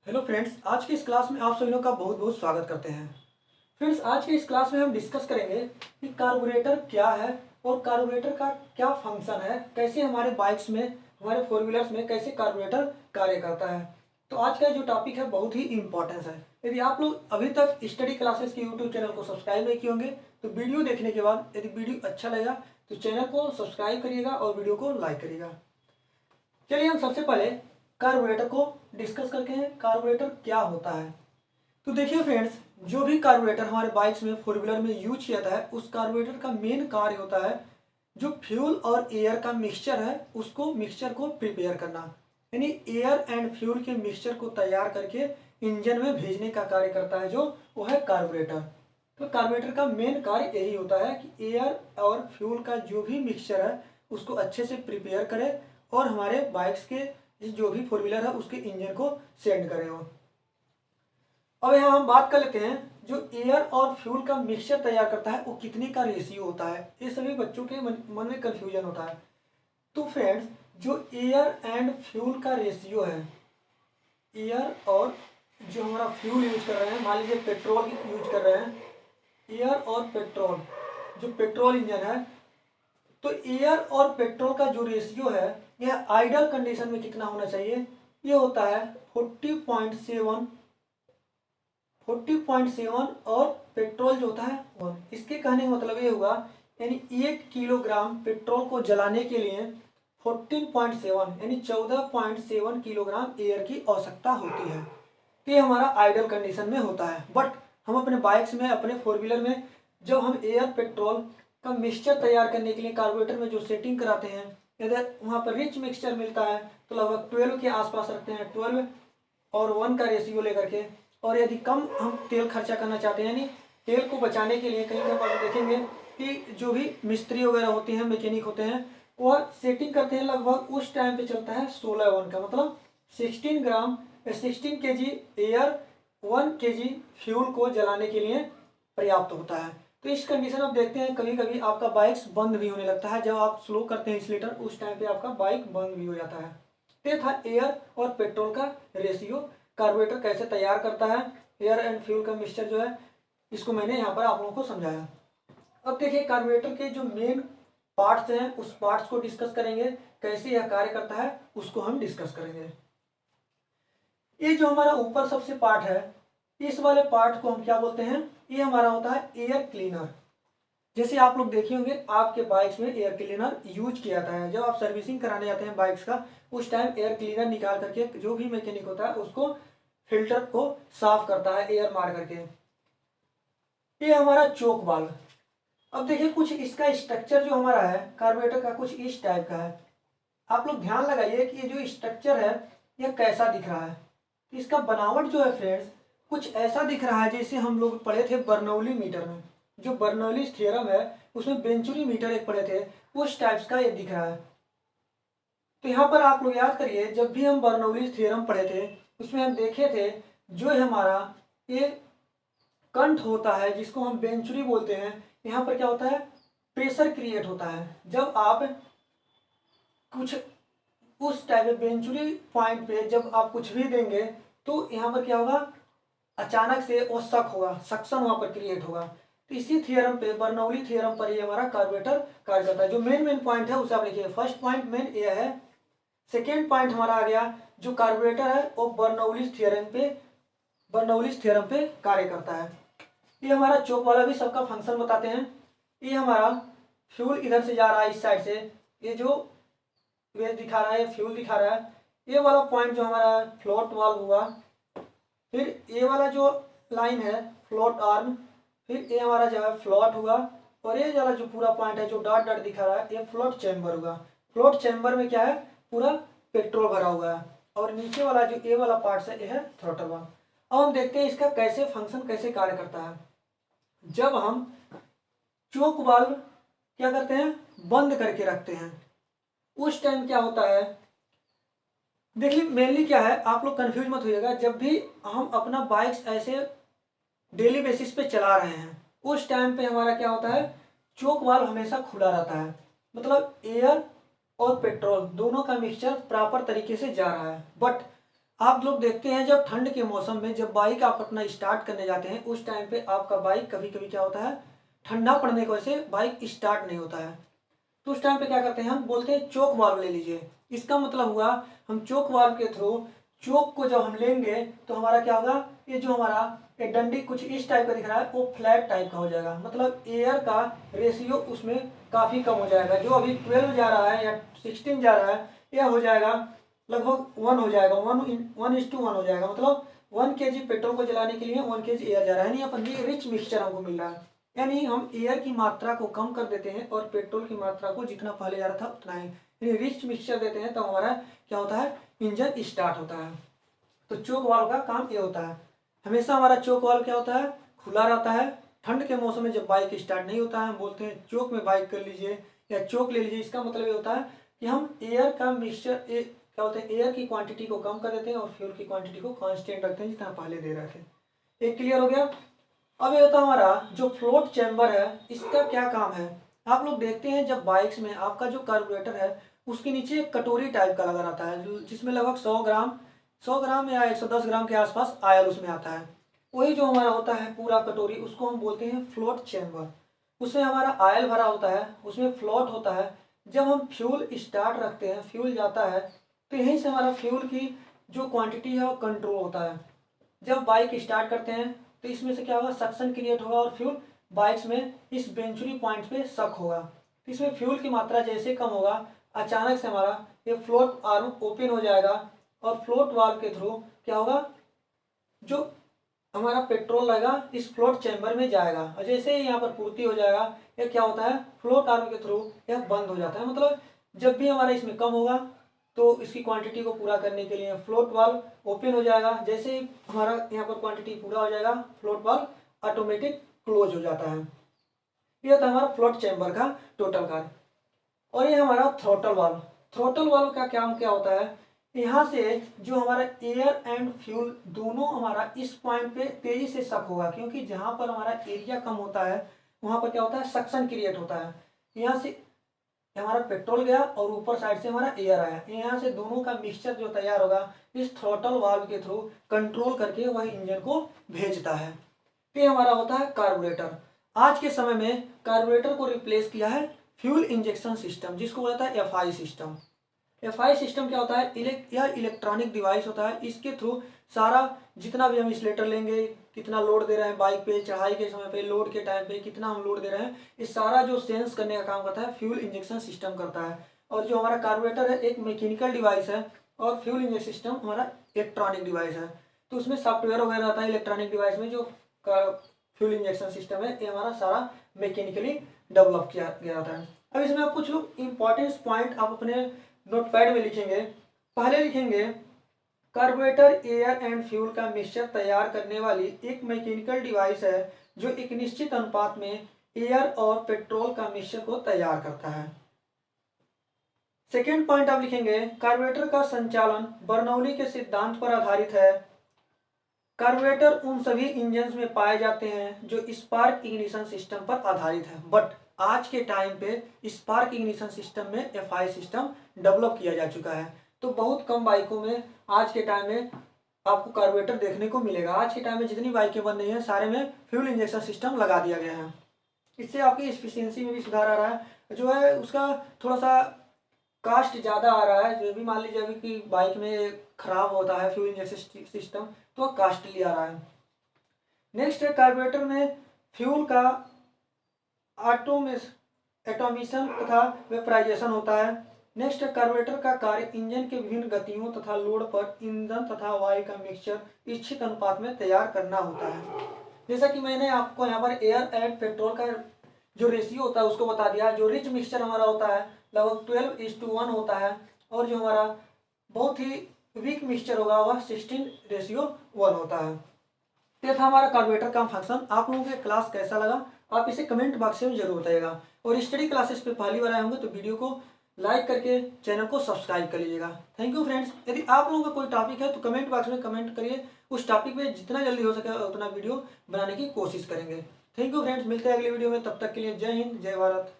Hello friends, आज की इस क्लास में आप सभी लोग का बहुत बहुत स्वागत करते हैं। फ्रेंड्स, आज की इस क्लास में हम डिस्कस करेंगे कि कार्बोरेटर क्या है और कार्बोरेटर का क्या फंक्शन है, कैसे हमारे बाइक्स में, हमारे फोर व्हीलर्स में कैसे कार्बोरेटर कार्य करता है। तो आज का जो टॉपिक है बहुत ही इंपॉर्टेंस है। यदि आप लोग अभी तक स्टडी क्लासेस के यूट्यूब चैनल को सब्सक्राइब नहीं किए होंगे तो वीडियो देखने के बाद यदि वीडियो अच्छा लगा तो चैनल को सब्सक्राइब करिएगा और वीडियो को लाइक करिएगा। चलिए हम सबसे पहले कार्बोरेटर को डिस्कस करते हैं। कार्बोरेटर क्या होता है? तो देखिए फ्रेंड्स, जो भी कार्बोरेटर हमारे बाइक्स में, फोर व्हीलर में यूज किया जाता है, उस कार्बोरेटर का मेन कार्य होता है जो फ्यूल और एयर का मिक्सचर है उसको, मिक्सचर को प्रिपेयर करना, यानी एयर एंड फ्यूल के मिक्सचर को तैयार करके इंजन में भेजने का कार्य करता है, जो वो है कार्बोरेटर। तो कार्बोरेटर का मेन कार्य यही होता है कि एयर और फ्यूल का जो भी मिक्सचर है उसको अच्छे से प्रिपेयर करे और हमारे बाइक्स के जो भी फोर व्हीलर है उसके इंजन को सेंड करे वो। अब यहाँ हम बात कर लेते हैं जो एयर और फ्यूल का मिक्सचर तैयार करता है वो कितने का रेशियो होता है। ये सभी बच्चों के मन में कंफ्यूजन होता है। तो फ्रेंड्स, जो एयर एंड फ्यूल का रेशियो है, एयर और जो हमारा फ्यूल यूज कर रहे हैं, मान लीजिए पेट्रोल यूज कर रहे हैं, एयर और पेट्रोल, जो पेट्रोल इंजन है, तो एयर और पेट्रोल का जो रेशियो है यह आइडल कंडीशन में कितना होना चाहिए? ये होता है 40.7, 40.7 और पेट्रोल जो होता है 1। इसके कहने का मतलब ये होगा, यानी 1 किलोग्राम पेट्रोल को जलाने के लिए 14.7 यानी 14.7 किलोग्राम एयर की आवश्यकता होती है। तो ये हमारा आइडल कंडीशन में होता है। बट हम अपने बाइक्स में, अपने फोर व्हीलर में जब हम एयर पेट्रोल का मिक्सचर तैयार करने के लिए कार्बोरेटर में जो सेटिंग कराते हैं, यदि वहाँ पर रिच मिक्सचर मिलता है तो लगभग 12 के आसपास रखते हैं, 12 और 1 का रेशियो लेकर के। और यदि कम हम तेल खर्चा करना चाहते हैं, यानी तेल को बचाने के लिए, कहीं कहीं पर देखेंगे कि जो भी मिस्त्री वगैरह होते हैं, मैकेनिक होते हैं, वह सेटिंग करते हैं लगभग उस टाइम पे चलता है 16 1 का, मतलब 16 एयर 1 kg फ्यूल को जलाने के लिए पर्याप्त होता है। तो इस कंडीशन आप देखते हैं कभी कभी आपका बाइक बंद भी होने लगता है, जब आप स्लो करते हैं एक्सीलेटर उस टाइम पे आपका बाइक बंद भी हो जाता है। तो ये था एयर और पेट्रोल का रेशियो, कार्बोरेटर कैसे तैयार करता है, एयर एंड फ्यूल का मिक्सचर जो है, इसको मैंने यहाँ पर आप लोगों को समझाया। अब देखिए कार्बोरेटर के जो मेन पार्ट्स हैं उस पार्ट्स को डिस्कस करेंगे, कैसे यह कार्य करता है उसको हम डिस्कस करेंगे। ये जो हमारा ऊपर सबसे पार्ट है, इस वाले पार्ट को हम क्या बोलते हैं? ये हमारा होता है एयर क्लीनर। जैसे आप लोग देखे होंगे आपके बाइक्स में एयर क्लीनर यूज किया जाता है, जब आप सर्विसिंग कराने जाते हैं बाइक्स का, उस टाइम एयर क्लीनर निकाल करके जो भी मैकेनिक होता है उसको, फिल्टर को साफ करता है एयर मार करके। ये हमारा चोक वाल्व। अब देखिए कुछ इसका स्ट्रक्चर जो हमारा है कार्बोरेटर का कुछ इस टाइप का है। आप लोग ध्यान लगाइए कि ये जो स्ट्रक्चर है यह कैसा दिख रहा है। इसका बनावट जो है फ्रेंड्स कुछ ऐसा दिख रहा है जैसे हम लोग पढ़े थे बर्नौली मीटर में, जो बर्नौली थ्योरम है उसमें बेंचुरी मीटर एक पढ़े थे, उस टाइप्स का ये दिख रहा है। तो यहाँ पर आप लोग याद करिए, जब भी हम बर्नौली थ्योरम पढ़े थे उसमें हम देखे थे जो है हमारा ये कंठ होता है जिसको हम बेंचुरी बोलते हैं, यहाँ पर क्या होता है? प्रेशर क्रिएट होता है। जब आप कुछ उस टाइप बेंचुरी पॉइंट पे जब आप कुछ भी देंगे तो यहाँ पर क्या होगा? अचानक से वो शक होगा, सक्शन वहां पर क्रिएट होगा। तो इसी थियरम पे, बर्नौली थियरम पर ये हमारा कार्बोरेटर कार्य करता है। जो मेन मेन पॉइंट है उसे आप लिखिए। फर्स्ट पॉइंट मेन ये है। सेकेंड पॉइंट हमारा आ गया, जो कार्बोरेटर है वो बर्नौली थ्योरम पे कार्य करता है। ये हमारा चौक वाला भी सबका फंक्शन बताते हैं। ये हमारा फ्यूल इधर से जा रहा है इस साइड से, ये जो वेज दिखा रहा है, फ्यूल दिखा रहा है। ये वाला पॉइंट जो हमारा फ्लोट वाल्व हुआ, फिर ये वाला जो लाइन है फ्लोट आर्म, फिर ये हमारा जो है फ्लोट हुआ, और ये वाला जो पूरा पॉइंट है जो डॉट डॉट दिखा रहा है ये फ्लोट चैम्बर हुआ। फ्लोट चैम्बर में क्या है? पूरा पेट्रोल भरा हुआ है। और नीचे वाला जो ये वाला पार्ट है ये है थ्रोटल वाल्व। अब हम देखते हैं इसका कैसे फंक्शन, कैसे कार्य करता है। जब हम चोक वाल्व क्या करते हैं? बंद करके रखते हैं, उस टाइम क्या होता है? देखिए मेनली क्या है, आप लोग कंफ्यूज मत होइएगा। जब भी हम अपना बाइक्स ऐसे डेली बेसिस पे चला रहे हैं उस टाइम पे हमारा क्या होता है? चोक वाल्व हमेशा खुला रहता है, मतलब एयर और पेट्रोल दोनों का मिक्सचर प्रॉपर तरीके से जा रहा है। बट आप लोग देखते हैं जब ठंड के मौसम में जब बाइक आप अपना स्टार्ट करने जाते हैं उस टाइम पे आपका बाइक कभी कभी क्या होता है, ठंडा पड़ने की वजह से बाइक स्टार्ट नहीं होता है। तो उस टाइम पे क्या करते हैं, हम बोलते हैं चोक वाल्व ले लीजिए। इसका मतलब हुआ हम चोक वाल्व के थ्रू चोक को जब हम लेंगे तो हमारा क्या होगा, ये जो हमारा ये डंडी कुछ इस टाइप का दिख रहा है वो फ्लैट टाइप का हो जाएगा, मतलब एयर का रेशियो उसमें काफ़ी कम हो जाएगा। जो अभी 12 जा रहा है या 16 जा रहा है, यह हो जाएगा लगभग 1 हो जाएगा, 1:1 हो जाएगा। मतलब 1 kg पेट्रोल को जलाने के लिए 1 kg एयर जा रहा है, यानी अपन ये रिच मिक्सचर हमको मिल रहा है। यानी हम एयर की मात्रा को कम कर देते हैं और पेट्रोल की मात्रा को जितना पहले जा रहा था उतना ही, यानी रिच मिक्सचर देते हैं तो हमारा क्या होता है, इंजन स्टार्ट होता है। तो चोक वाल्व का काम ये होता है। हमेशा हमारा चोक वाल्व क्या होता है, खुला रहता है। ठंड के मौसम में जब बाइक स्टार्ट नहीं होता है हम बोलते हैं चोक में बाइक कर लीजिए या चोक ले लीजिए। इसका मतलब ये होता है कि हम एयर का मिक्सचर क्या होता है, एयर की क्वांटिटी को कम कर देते हैं और फ्यूल की क्वांटिटी को कांस्टेंट रखते हैं जितना पहले दे रहे थे। एक क्लियर हो गया। अब ये होता है हमारा जो फ्लोट चैम्बर है, इसका क्या काम है। आप लोग देखते हैं जब बाइक्स में आपका जो कार्बोरेटर है उसके नीचे एक कटोरी टाइप का लगा रहता है जिसमें लगभग 100 ग्राम या 110 ग्राम के आसपास आयल उसमें आता है। वही जो हमारा होता है पूरा कटोरी, उसको हम बोलते हैं फ्लोट चैम्बर। उसमें हमारा आयल भरा होता है, उसमें फ्लोट होता है। जब हम फ्यूल स्टार्ट रखते हैं, फ्यूल जाता है, तो यहीं से हमारा फ्यूल की जो क्वांटिटी है वो कंट्रोल होता है। जब बाइक स्टार्ट करते हैं तो इसमें से क्या होगा, सक्शन क्रिएट होगा और फ्यूल बाइक्स में इस वेंचुरी पॉइंट पे सक होगा। तो इसमें फ्यूल की मात्रा जैसे कम होगा, अचानक से हमारा ये फ्लोट आर्म ओपन हो जाएगा और फ्लोट वाल्व के थ्रू क्या होगा, जो हमारा पेट्रोल रहेगा इस फ्लोट चैम्बर में जाएगा और जैसे ही यहाँ पर पूर्ति हो जाएगा यह क्या होता है, फ्लोट आर्म के थ्रू यह बंद हो जाता है। मतलब जब भी हमारा इसमें कम होगा तो इसकी क्वांटिटी को पूरा करने के लिए फ्लोट वाल्व ओपन हो जाएगा। जैसे ही हमारा यहाँ पर क्वांटिटी पूरा हो जाएगा फ्लोट वाल्व ऑटोमेटिक क्लोज हो जाता है। ये होता है हमारा फ्लोट चैम्बर का टोटल कार्य। और ये हमारा थ्रोटल वाल्व। थ्रोटल वाल्व का काम क्या होता है, यहाँ से जो हमारा एयर एंड फ्यूल दोनों हमारा इस पॉइंट पे तेजी से सक होगा, क्योंकि जहाँ पर हमारा एरिया कम होता है वहाँ पर क्या होता है, सक्शन क्रिएट होता है। यहाँ से हमारा पेट्रोल गया और ऊपर साइड से हमारा एयर आया, यहाँ से दोनों का मिक्सचर जो तैयार होगा इस थ्रोटल वाल्व के थ्रू कंट्रोल करके वह इंजन को भेजता है। ये हमारा होता है कार्बोरेटर। आज के समय में कार्बोरेटर को रिप्लेस किया है फ्यूल इंजेक्शन सिस्टम, जिसको बोला जाता है एफआई सिस्टम। एफआई सिस्टम क्या होता है, यह इलेक्ट्रॉनिक डिवाइस होता है। इसके थ्रू सारा जितना भी हम इंसुलेटर लेंगे, कितना लोड दे रहे हैं बाइक पे, चढ़ाई के समय पे, लोड के टाइम पे कितना हम लोड दे रहे हैं, इस सारा जो सेंस करने का काम करता है फ्यूल इंजेक्शन सिस्टम करता है। और जो हमारा कार्बोरेटर है एक मैकेनिकल डिवाइस है और फ्यूल इंजेक्शन सिस्टम हमारा इलेक्ट्रॉनिक डिवाइस है। तो उसमें सॉफ्टवेयर वगैरह आता है इलेक्ट्रॉनिक डिवाइस में। जो फ्यूल इंजेक्शन सिस्टम है ये हमारा सारा मैकेनिकली डेवलप किया गया था। अब इसमें आप कुछ लोग इंपॉर्टेंट पॉइंट आप अपने नोटपैड में लिखेंगे। पहले लिखेंगे कार्बोरेटर एयर एंड फ्यूल का मिक्सचर तैयार करने वाली एक मैकेनिकल डिवाइस है जो एक निश्चित अनुपात में एयर और पेट्रोल का मिक्सचर को तैयार करता है। सेकेंड पॉइंट आप लिखेंगे कार्बोरेटर का संचालन बर्नौली के सिद्धांत पर आधारित है। कार्बोरेटर उन सभी इंजन में पाए जाते हैं जो स्पार्क इग्निशन सिस्टम पर आधारित है, बट आज के टाइम पे स्पार्क इग्निशन सिस्टम में एफआई सिस्टम डेवलप किया जा चुका है। तो बहुत कम बाइकों में आज के टाइम में आपको कार्बोरेटर देखने को मिलेगा। आज के टाइम में जितनी बाइकें बन रही हैं सारे में फ्यूल इंजेक्शन सिस्टम लगा दिया गया है। इससे आपकी एफिशिएंसी में भी सुधार आ रहा है, जो है उसका थोड़ा सा कास्ट ज़्यादा आ रहा है। जो भी मान लीजिए अभी कि बाइक में खराब होता है फ्यूल इंजेक्शन सिस्टम तो कास्टली आ रहा है। नेक्स्ट है कार्बोरेटर में फ्यूल का एटोमिशन तथा वेपराइजेशन होता है। नेक्स्ट है कार्बोरेटर का कार्य इंजन के विभिन्न गतियों तथा लोड पर ईंधन तथा वायु का मिक्सचर इच्छित अनुपात में तैयार करना होता है। जैसा कि मैंने आपको यहाँ पर एयर एंड पेट्रोल का जो रेशियो होता है उसको बता दिया। जो रिच मिक्सचर हमारा होता है लगभग 12:1 होता है और जो हमारा बहुत ही वीक मिक्सचर होगा वह 16:1 होता है। ये था हमारा कार्बोरेटर का फंक्शन। आप लोगों को क्लास कैसा लगा आप इसे कमेंट बॉक्स में जरूर बताइएगा। और स्टडी क्लासेस पे पहली बार आए होंगे तो वीडियो को लाइक करके चैनल को सब्सक्राइब कर लीजिएगा। Thank you friends. यदि आप लोगों का कोई टॉपिक है तो कमेंट बॉक्स में कमेंट करिए, उस टॉपिक पे जितना जल्दी हो सके उतना वीडियो बनाने की कोशिश करेंगे। थैंक यू फ्रेंड्स, मिलते हैं अगले वीडियो में, तब तक के लिए जय हिंद जय भारत।